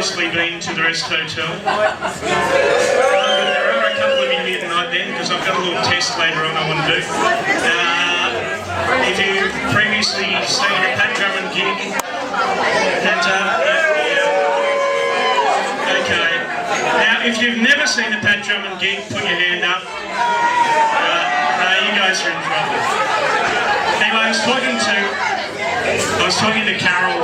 previously been to the Rest Hotel. But there are a couple of you here tonight then, because I've got a little test later on I want to do. If you previously seen a Pat Drummond gig, okay. Now, if you've never seen a Pat Drummond gig, put your hand up. You guys are in trouble. Anyway, I was talking to Carol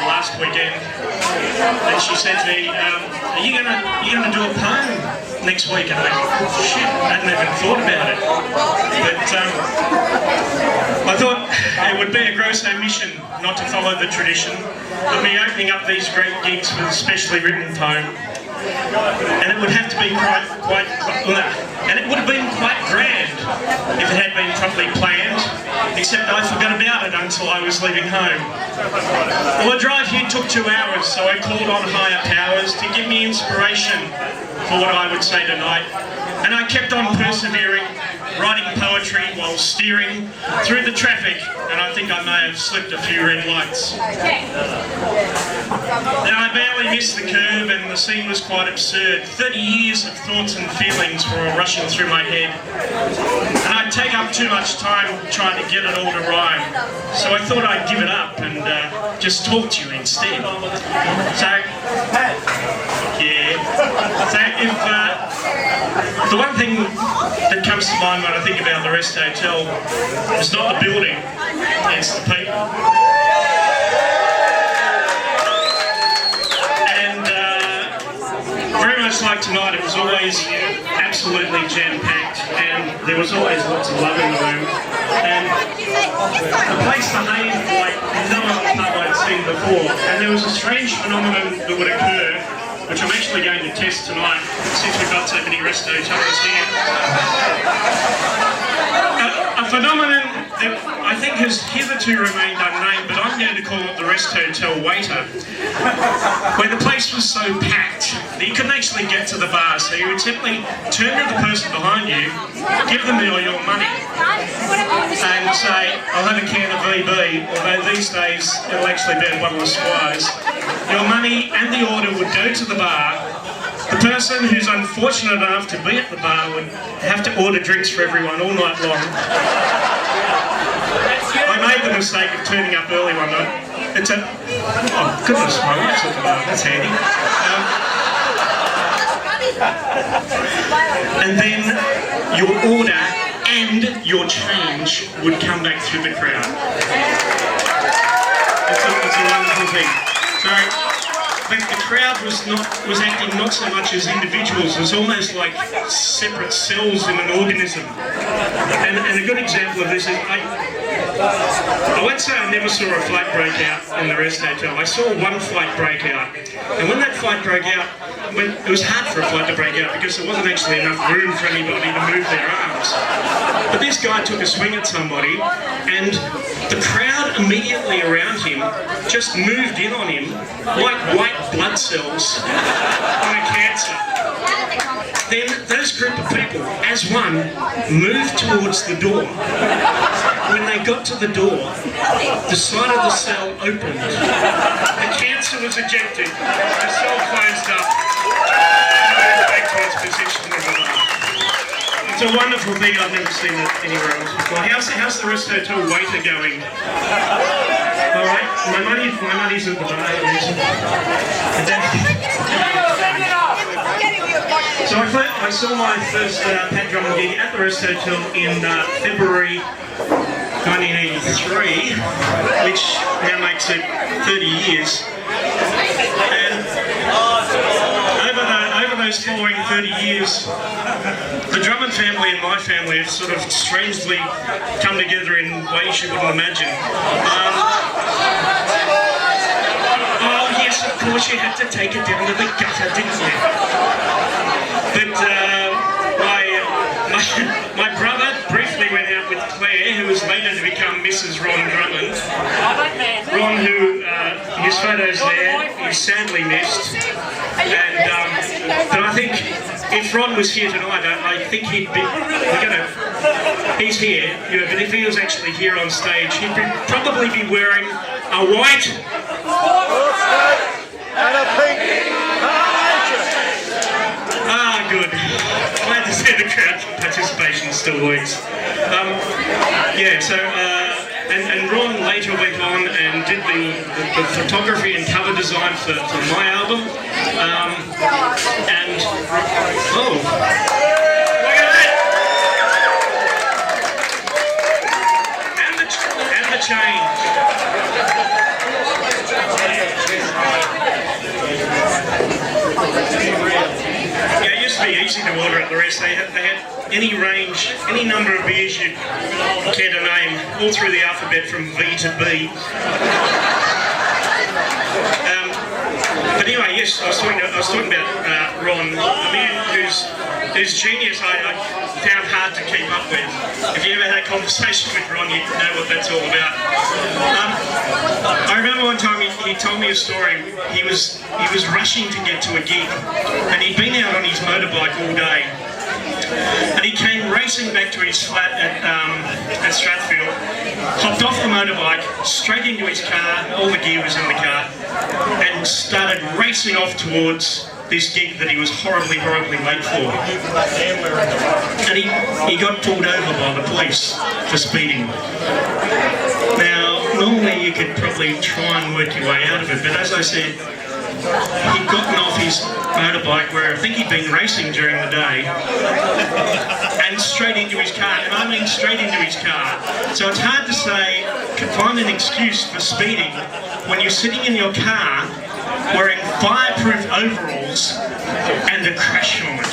last weekend, and she said to me, "Are you gonna do a poem next week?" And I went, "Shit, I hadn't even thought about it." But I thought it would be a gross omission not to follow the tradition of me opening up these great gigs with a specially written poem, and it would have to be and it would have been quite grand if it had been properly planned, except I forgot about it until I was leaving home. Well, the drive here took 2 hours, so I called on higher powers to give me inspiration for what I would say tonight, and I kept on persevering, writing poetry while steering through the traffic, and I think I may have slipped a few red lights. Now, I barely missed the curve, and the scene was quite absurd. 30 years of thoughts and feelings were all rushing through my head, and I'd take up too much time trying to get it all to rhyme. So I thought I'd give it up and just talk to you instead. So, yeah. So if the one thing that comes to mind when I think about the Rest Hotel is not the building, it's the people. And very much like tonight, it was always absolutely jam-packed, and there was always lots of love in the room. And the place behaved like no other pub I'd seen before, and there was a strange phenomenon that would occur, which I'm actually going to test tonight, since we've got so many Rest Hotels here. A phenomenon that I think has hitherto remained unnamed, but I'm going to call it the Rest Hotel waiter, where the place was so packed that you couldn't actually get to the bar, so you would simply turn to the person behind you, give them all your money, and say, "I'll have a can of VB," although these days it'll actually be a bottle of Squires. Your money and the order would go to the bar. The person who's unfortunate enough to be at the bar would have to order drinks for everyone all night long. I made the mistake of turning up early one night. Oh goodness, my wife's at the bar, that's handy. And then your order and your change would come back through the crowd. It's a wonderful thing. So, but the crowd was acting not so much as individuals, it was almost like separate cells in an organism. And a good example of this is, I won't say I never saw a fight break out in the Rest Hotel. I saw one fight break out. And when that fight broke out, it was hard for a fight to break out because there wasn't actually enough room for anybody to move their arms. But this guy took a swing at somebody, and the crowd immediately around him just moved in on him like white blood cells on a cancer. Then those group of people, as one, moved towards the door. When they got to the door, the side of the cell opened. The cancer was ejected. The cell closed up. And went back to its position in the bar. It's a wonderful thing. I've never seen it anywhere else before. How's the Rest Hotel waiter going? All right, my money's at the bar. So I saw my first Pat Drummond gig at the Rest Hotel in February 1983, which now makes it 30 years. And over those following 30 years, the Drummond family and my family have sort of strangely come together in ways you wouldn't imagine. Oh yes, of course you had to take it down to the gutter, didn't you? But my brother briefly went out with Claire, who was later to become Mrs. Ron Drummond. Ron, who his photos there, is sadly missed. And but I think if Ron was here tonight, I think he'd be. He's here, you know, but if he was actually here on stage, he'd probably be wearing a white and a pink. good. Glad to see the crowd participation still works. And Ron later went on and did the photography and cover design for my album. Look at that! And the change. Yeah, it used to be easy to order at the Rest. They had any range, any number of beers you care to name, all through the alphabet from V to B. But anyway, yes, I was talking about Ron, a man whose genius I found hard to keep up with. If you ever had a conversation with Ron, you know what that's all about. I remember one time he told me a story. He was rushing to get to a gig, and he'd been out on his motorbike all day. And he came racing back to his flat at Strathfield, hopped off the motorbike, straight into his car, all the gear was in the car, and started racing off towards this gig that he was horribly late for. And he got pulled over by the police for speeding. Now, normally you could probably try and work your way out of it, but as I said, he'd gotten off his motorbike where I think he'd been racing during the day and straight into his car, and I mean straight into his car. So it's hard to say, find an excuse for speeding when you're sitting in your car wearing fireproof overalls and a crash helmet.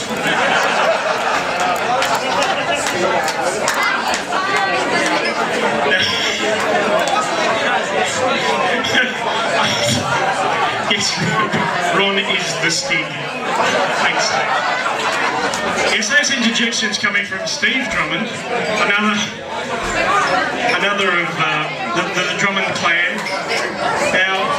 Yes, Ron is the Stig. Thanks, Steve. Yes, those interjections coming from Steve Drummond, another of the Drummond clan. Now,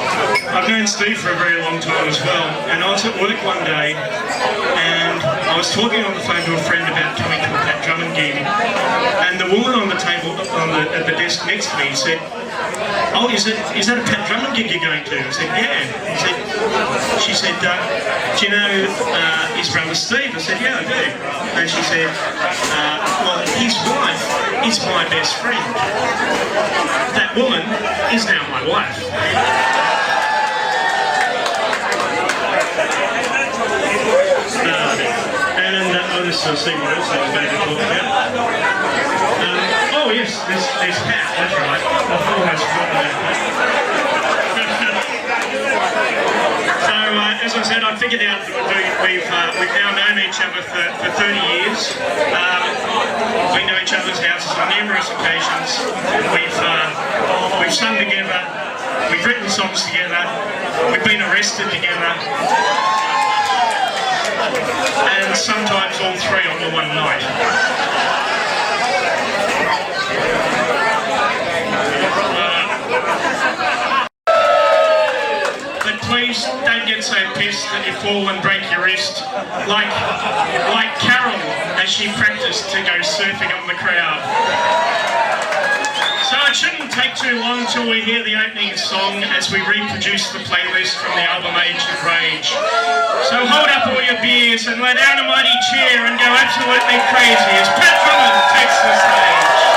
I've known Steve for a very long time as well, and I was at work one day, and I was talking on the phone to a friend about coming to a Pat Drummond gig, and the woman on the table, at the desk next to me said, "Oh, is that a Pat Drummond gig you're going to?" I said, "Yeah." She said, "Do you know his brother Steve?" I said, "Yeah, I do." And she said, "Well, his wife is my best friend. That woman is now my wife." And I'll just see what else I was going to talk about. Oh yes, there's Pat, that's right. I've almost forgotten about that. So as I said, I figured out that we've now known each other for 30 years. We know each other's houses on numerous occasions. We've sung together. We've written songs together. We've been arrested together. And sometimes all three on the one night. But please don't get so pissed that you fall and break your wrist, like Carol as she practiced to go surfing on the crowd. So it shouldn't take too long till we hear the opening song as we reproduce the playlist from the album Age of Rage. So hold up all your beers and let out a mighty cheer and go absolutely crazy as Pat Drummond takes the stage.